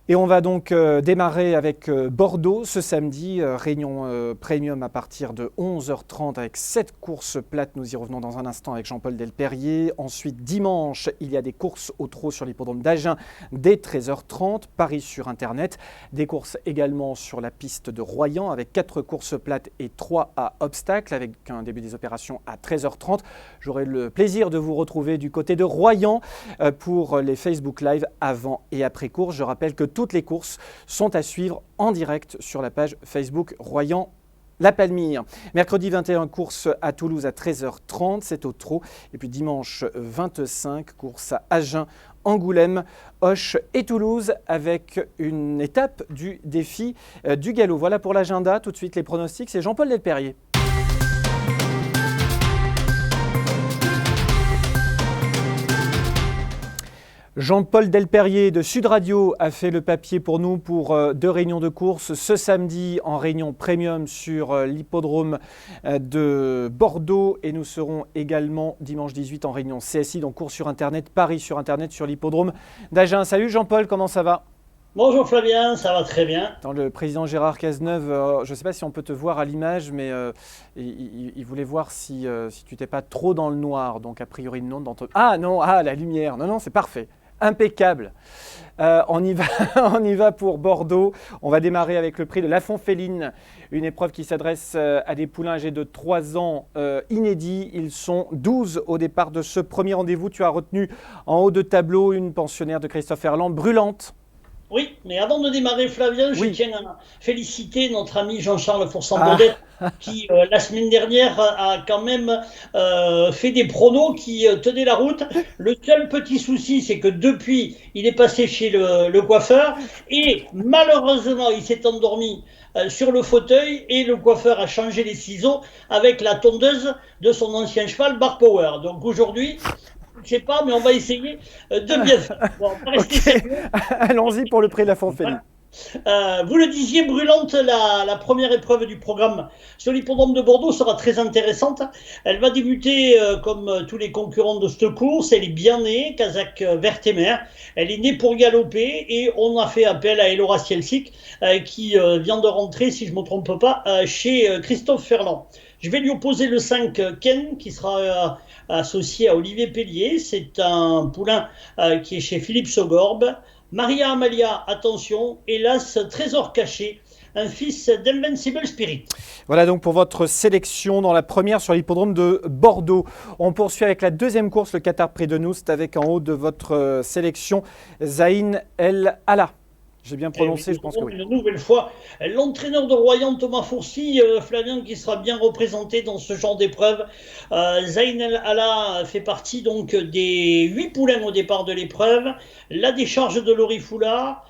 Et on va donc démarrer avec Bordeaux ce samedi, réunion premium à partir de 11h30 avec 7 courses plates. Nous y revenons dans un instant avec Jean-Paul Delperrier. Ensuite, dimanche, il y a des courses au trot sur l'hippodrome d'Agen dès 13h30, Paris sur Internet. Des courses également sur la piste de Royan avec 4 courses plates et 3 à obstacles avec un début des opérations à 13h30. J'aurai le plaisir de vous retrouver du côté de Royan pour les Facebook Live avant et après course. Je rappelle que toutes les courses sont à suivre en direct sur la page Facebook Royan La Palmyre. Mercredi 21, course à Toulouse à 13h30, c'est au trot. Et puis dimanche 25, course à Agen, Angoulême, Auch et Toulouse avec une étape du défi du galop. Voilà pour l'agenda. Tout de suite les pronostics, c'est Jean-Paul Delperrier. Jean-Paul Delperrier de Sud Radio a fait le papier pour nous pour 2 réunions de course ce samedi en réunion premium sur l'hippodrome de Bordeaux et nous serons également dimanche 18 en réunion CSI, donc course sur Internet, Paris sur Internet sur l'hippodrome d'Agen. Salut Jean-Paul, comment ça va ? Bonjour Flavien, ça va très bien. Le président Gérard Cazeneuve, je ne sais pas si on peut te voir à l'image, mais il voulait voir si tu n'étais pas trop dans le noir, donc a priori non. Ah non, la lumière, non, c'est parfait. Impeccable. On y va pour Bordeaux. On va démarrer avec le prix de Lafont Féline, une épreuve qui s'adresse à des poulains âgés de 3 ans inédits. Ils sont 12 au départ de ce premier rendez-vous. Tu as retenu en haut de tableau une pensionnaire de Christophe Herland, Brûlante. Oui, mais avant de démarrer Flavien, je tiens à féliciter notre ami Jean-Charles Fourcent-Baudet qui, la semaine dernière, a quand même fait des pronos qui tenaient la route. Le seul petit souci, c'est que depuis, il est passé chez le coiffeur et malheureusement, il s'est endormi sur le fauteuil et le coiffeur a changé les ciseaux avec la tondeuse de son ancien cheval, Bar Power. Donc aujourd'hui, je ne sais pas, mais on va essayer de bien faire. Bon, on va rester sérieux. Allons-y pour le prix de Lafont Féline. Vous le disiez, Brûlante, la première épreuve du programme sur l'hippodrome de Bordeaux sera très intéressante. Elle va débuter comme tous les concurrents de cette course. Elle est bien née, Kazakh Vertemer. Elle est née pour galoper et on a fait appel à Elora Cielcic qui vient de rentrer, si je ne me trompe pas, chez Christophe Ferland. Je vais lui opposer le 5 Ken qui sera associé à Olivier Pellier. C'est un poulain qui est chez Philippe Sogorbe. Maria Amalia, attention, hélas, Trésor caché, un fils d'Invincible Spirit. Voilà donc pour votre sélection dans la première sur l'hippodrome de Bordeaux. On poursuit avec la deuxième course, le Qatar Prix de Noust, avec en haut de votre sélection Zayn El Alla. J'ai bien prononcé, je pense que oui. Une nouvelle fois, l'entraîneur de Royan, Thomas Fourcy, Flavien, qui sera bien représenté dans ce genre d'épreuve. Zayn El Alla fait partie donc des 8 poulains au départ de l'épreuve. La décharge de Laurie Foulard.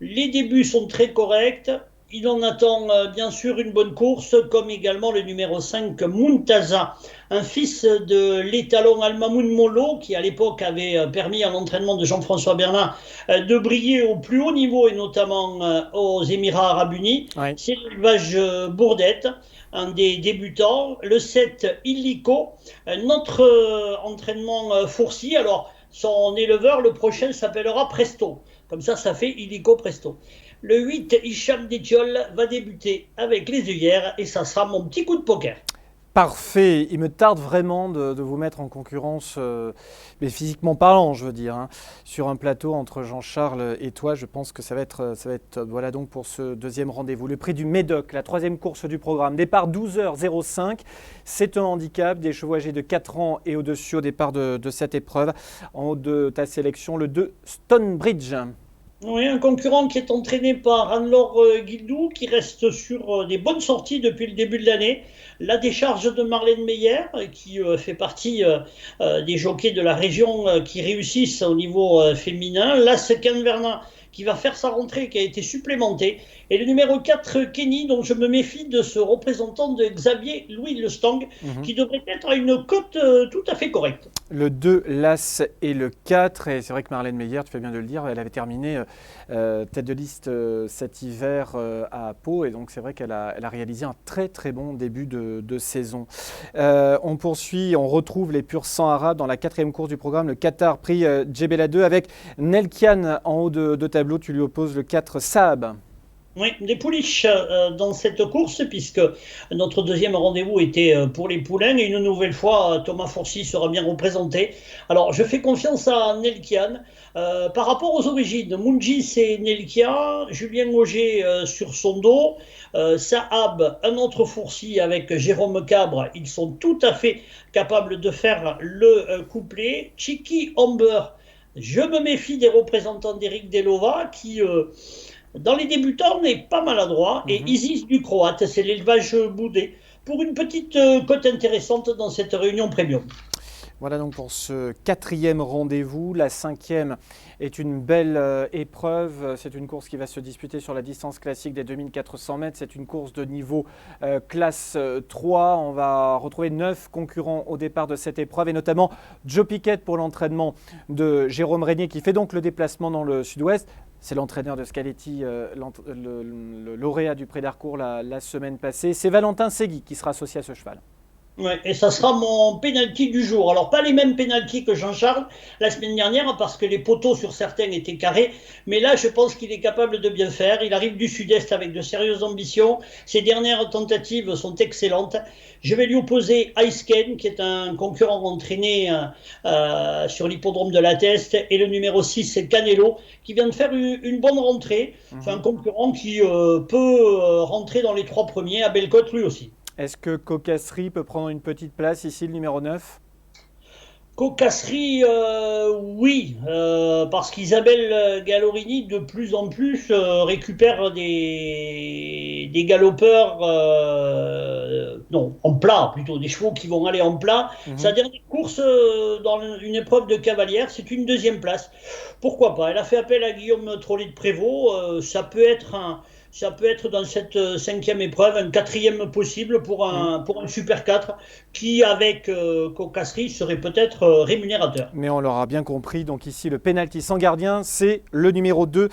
Les débuts sont très corrects. Il en attend bien sûr une bonne course, comme également le numéro 5, Muntaza, un fils de l'étalon Almamoun Molo, qui à l'époque avait permis à l'entraînement de Jean-François Bernard de briller au plus haut niveau, et notamment aux Émirats Arabes Unis. Oui. C'est l'élevage Bourdette, un des débutants. Le 7, Illico, notre entraînement Fourcy. Alors, son éleveur, le prochain, s'appellera Presto. Comme ça fait Illico Presto. Le 8, Hicham Détiol, va débuter avec les œillères et ça sera mon petit coup de poker. Parfait. Il me tarde vraiment de vous mettre en concurrence, mais physiquement parlant, je veux dire, sur un plateau entre Jean-Charles et toi. Je pense que ça va être voilà donc pour ce deuxième rendez-vous. Le prix du Médoc, la troisième course du programme. Départ 12h05. C'est un handicap des chevaux âgés de 4 ans et au-dessus au départ de cette épreuve. En haut de ta sélection, le 2, Stonebridge. Oui, un concurrent qui est entraîné par Anne-Laure Guildou, qui reste sur des bonnes sorties depuis le début de l'année. La décharge de Marlène Meyer, qui fait partie des jockeys de la région qui réussissent au niveau féminin. L'As Ken Vernin, qui va faire sa rentrée, qui a été supplémenté. Et le numéro 4, Kenny, dont je me méfie de ce représentant de Xavier Louis Le Stang, qui devrait être à une cote tout à fait correcte. Le 2, l'As et le 4. Et c'est vrai que Marlène Meyer, tu fais bien de le dire, elle avait terminé tête de liste cet hiver à Pau. Et donc c'est vrai qu'elle a réalisé un très très bon début de saison. On poursuit, on retrouve les purs sang arabes dans la 4e course du programme, le Qatar Prix Djebel 2 avec Nelkian en haut de tableau. Tu lui opposes le 4 Saab. Oui, des pouliches dans cette course, puisque notre deuxième rendez-vous était pour les poulains, et une nouvelle fois, Thomas Fourcy sera bien représenté. Alors, je fais confiance à Nelkian. Par rapport aux origines, Mungis et Nelkia, Julien Auger sur son dos, Saab, un autre Fourcy avec Jérôme Cabre, ils sont tout à fait capables de faire le couplet. Chiki Amber, je me méfie des représentants d'Éric Delova qui... dans les débutants, n'est pas maladroit. Et Isis du Croate, c'est l'élevage Boudet, pour une petite cote intéressante dans cette réunion premium. Voilà donc pour ce 4e rendez-vous. La 5e est une belle épreuve. C'est une course qui va se disputer sur la distance classique des 2400 mètres. C'est une course de niveau classe 3. On va retrouver 9 concurrents au départ de cette épreuve et notamment Joe Piquet pour l'entraînement de Jérôme Régnier qui fait donc le déplacement dans le sud-ouest. C'est l'entraîneur de Scaletti, le lauréat du Prix d'Harcourt la semaine passée. C'est Valentin Segui qui sera associé à ce cheval. Ouais, et ça sera mon penalty du jour. Alors, pas les mêmes penalties que Jean-Charles la semaine dernière, parce que les poteaux sur certains étaient carrés. Mais là, je pense qu'il est capable de bien faire. Il arrive du sud-est avec de sérieuses ambitions. Ses dernières tentatives sont excellentes. Je vais lui opposer Iceken, qui est un concurrent entraîné sur l'hippodrome de la Teste. Et le numéro 6, c'est Canelo, qui vient de faire une bonne rentrée. C'est un concurrent qui peut rentrer dans les 3 premiers, à Bellecote lui aussi. Est-ce que Cocasserie peut prendre une petite place ici, le numéro 9 ? Cocasserie, oui, parce qu'Isabelle Gallorini, de plus en plus, récupère des galopeurs, non, en plat plutôt, des chevaux qui vont aller en plat. Sa dernière course dans une épreuve de cavalière, c'est une 2e place. Pourquoi pas ? Elle a fait appel à Guillaume Trollet de Prévost, ça peut être dans cette 5e épreuve un 4e possible pour un Super 4 qui, avec Cocasserie, serait peut-être rémunérateur. Mais on l'aura bien compris. Donc ici, le penalty sans gardien, c'est le numéro 2,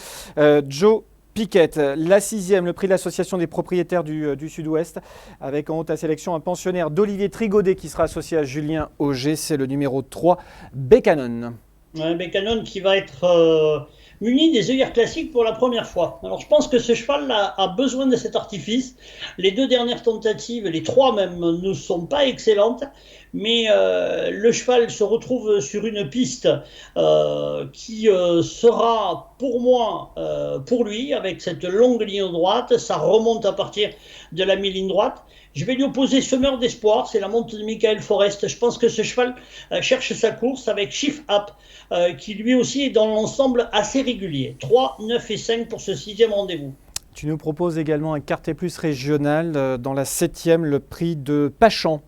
Joe Piquet. La 6e, le prix de l'association des propriétaires du Sud-Ouest, avec en haute sélection un pensionnaire d'Olivier Trigaudet qui sera associé à Julien Auger. C'est le numéro 3, Bécanon. Bécanon qui va être... muni des œillères classiques pour la première fois. Alors je pense que ce cheval a besoin de cet artifice. Les 2 dernières tentatives, les 3 même, ne sont pas excellentes, mais le cheval se retrouve sur une piste qui sera pour moi, pour lui, avec cette longue ligne droite. Ça remonte à partir de la mi-ligne droite. Je vais lui opposer Semeur d'Espoir, c'est la monte de Michael Forest. Je pense que ce cheval cherche sa course avec Chief Up, qui lui aussi est dans l'ensemble assez régulier. 3, 9 et 5 pour ce 6e rendez-vous. Tu nous proposes également un quartet plus régional dans la 7e, le prix de Pachan.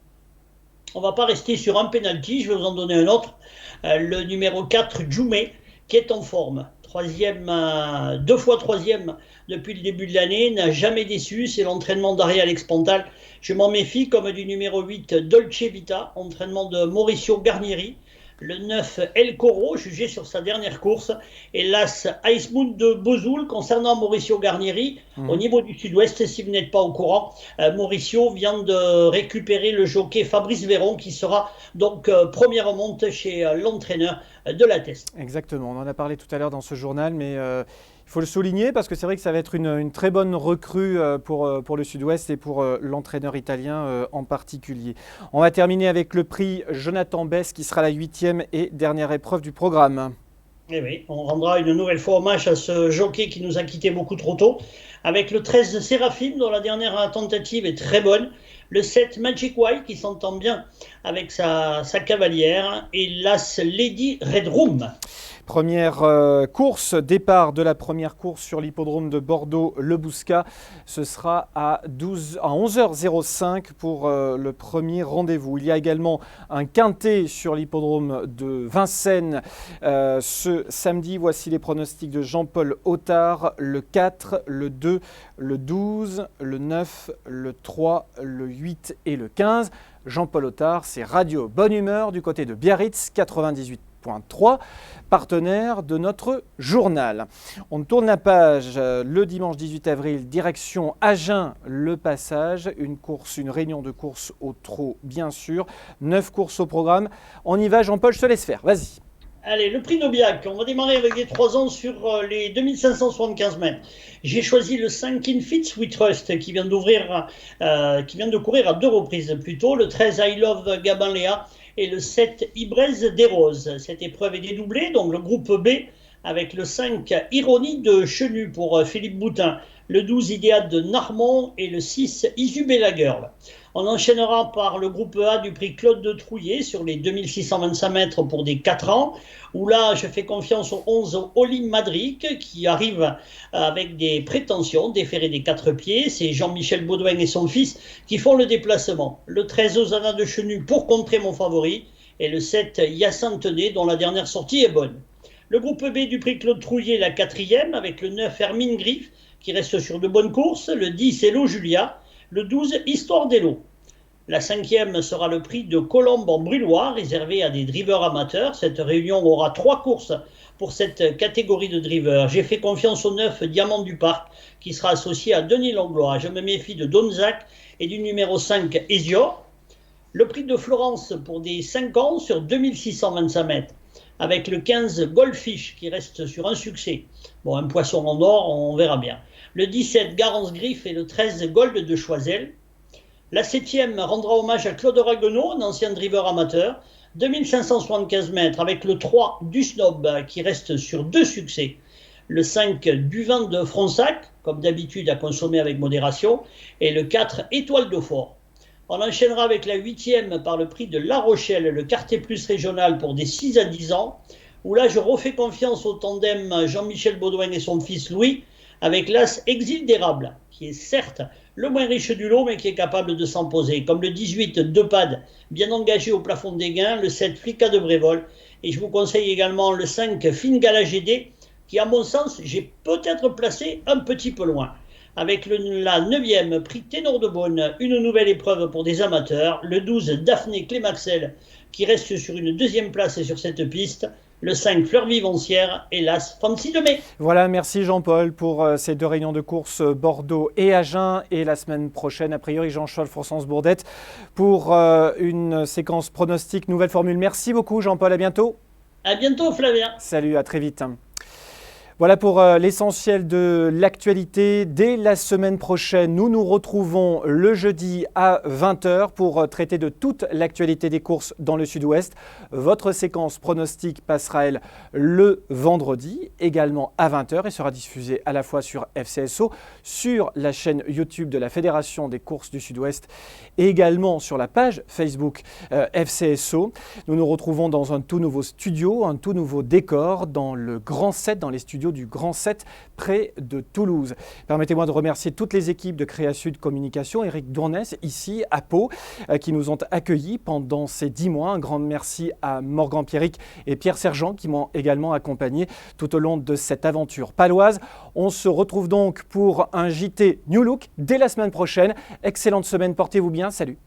On ne va pas rester sur un penalty, je vais vous en donner un autre. Le numéro 4, Djoumé, qui est en forme. 2 fois 3e depuis le début de l'année, n'a jamais déçu. C'est l'entraînement d'Ariel Expantal. Je m'en méfie, comme du numéro 8, Dolce Vita, entraînement de Mauricio Garnieri. Le 9, El Coro, jugé sur sa dernière course. Et l'As Ice Moon de Bozoul, concernant Mauricio Garnieri, au niveau du sud-ouest, si vous n'êtes pas au courant, Mauricio vient de récupérer le jockey Fabrice Véron, qui sera donc première monte chez l'entraîneur de la Teste. Exactement, on en a parlé tout à l'heure dans ce journal, mais il faut le souligner parce que c'est vrai que ça va être une très bonne recrue pour le Sud-Ouest et pour l'entraîneur italien en particulier. On va terminer avec le prix Jonathan Bess qui sera la 8e et dernière épreuve du programme. Eh oui, on rendra une nouvelle fois hommage à ce jockey qui nous a quittés beaucoup trop tôt, avec le 13 Séraphine dont la dernière tentative est très bonne, le 7 Magic White qui s'entend bien avec sa cavalière et l'As Lady Red Room. Première course, départ de la première course sur l'hippodrome de Bordeaux-Le Bouscat. Ce sera à 11h05 pour le premier rendez-vous. Il y a également un quintet sur l'hippodrome de Vincennes ce samedi. Voici les pronostics de Jean-Paul Othard. Le 4, le 2, le 12, le 9, le 3, le 8 et le 15. Jean-Paul Othard, c'est Radio Bonne Humeur du côté de Biarritz, 98.3, partenaire de notre journal. On tourne la page le dimanche 18 avril, direction Agen, le passage, une réunion de course au trot bien sûr, 9 courses au programme. On y va Jean-Paul, je te laisse faire, vas-y. Allez, le prix d'Aubiac, on va démarrer avec les 3 ans sur les 2575 mètres. J'ai choisi le 5 Infits We Trust qui vient de courir à 2 reprises plus tôt, le 13 I Love Gabin Léa et le 7 Ibrez des Roses. Cette épreuve est dédoublée, donc le groupe B avec le 5 Ironie de Chenu pour Philippe Boutin, le 12 Idéal de Narmont et le 6 Isubella Girl. On enchaînera par le groupe A du prix Claude de Trouillet sur les 2625 mètres pour des 4 ans, où là je fais confiance au 11 Olim Madric qui arrive avec des prétentions déférées des 4 pieds. C'est Jean-Michel Baudouin et son fils qui font le déplacement. Le 13 Osana de Chenu pour contrer mon favori et le 7 Hyacinthe Tenay dont la dernière sortie est bonne. Le groupe B du prix Claude Trouillet, la 4e avec le 9 Hermine Griffe qui reste sur de bonnes courses, le 10 Hello Julia, le 12 Histoire d'Hello. La 5e sera le prix de Colombe en Brûloir, réservé à des drivers amateurs. Cette réunion aura 3 courses pour cette catégorie de drivers. J'ai fait confiance au 9 Diamant du Parc, qui sera associé à Denis Langlois. Je me méfie de Donzac et du numéro 5 Esior. Le prix de Florence pour des 5 ans sur 2625 mètres, avec le 15 Goldfish, qui reste sur un succès. Bon, un poisson en or, on verra bien. Le 17 Garance Griffe et le 13 Gold de Choiseul. La 7e rendra hommage à Claude Raguenaud, un ancien driver amateur, 2575 mètres, avec le 3 du Snob qui reste sur 2 succès. Le 5 du vin de Fronsac, comme d'habitude à consommer avec modération, et le 4 Étoile de Fort. On enchaînera avec la 8e par le prix de La Rochelle, le quartier plus régional pour des 6 à 10 ans, où là je refais confiance au tandem Jean-Michel Baudouin et son fils Louis, avec l'As Exil d'Érable, qui est certes le moins riche du lot, mais qui est capable de s'imposer, comme le 18 Depad, bien engagé au plafond des gains, le 7 Flica de Brévol, et je vous conseille également le 5 Fingala GD, qui à mon sens, j'ai peut-être placé un petit peu loin. Avec la 9e prix Ténor de Beaune, une nouvelle épreuve pour des amateurs, le 12 Daphné Clémaxel, qui reste sur une 2e place sur cette piste, le 5 Fleur Vivancière et l'As Fancy de Mai. Voilà, merci Jean-Paul pour ces 2 réunions de course Bordeaux et Agen. Et la semaine prochaine, a priori, Jean-Charles Forsens-Bourdette pour une séquence pronostic, nouvelle formule. Merci beaucoup Jean-Paul, à bientôt. À bientôt Flavien. Salut, à très vite. Voilà pour l'essentiel de l'actualité. Dès la semaine prochaine, nous nous retrouvons le jeudi à 20h pour traiter de toute l'actualité des courses dans le Sud-Ouest. Votre séquence pronostic passera, elle, le vendredi, également à 20h et sera diffusée à la fois sur FCSO, sur la chaîne YouTube de la Fédération des courses du Sud-Ouest et également sur la page Facebook FCSO. Nous nous retrouvons dans un tout nouveau studio, un tout nouveau décor dans le Grand 7, dans les studios du Grand 7 près de Toulouse. Permettez-moi de remercier toutes les équipes de Créa Sud Communication, Eric Dournès ici à Pau, qui nous ont accueillis pendant ces 10 mois. Un grand merci à Morgan Pierrick et Pierre Sergent qui m'ont également accompagné tout au long de cette aventure paloise. On se retrouve donc pour un JT New Look dès la semaine prochaine. Excellente semaine, portez-vous bien, salut.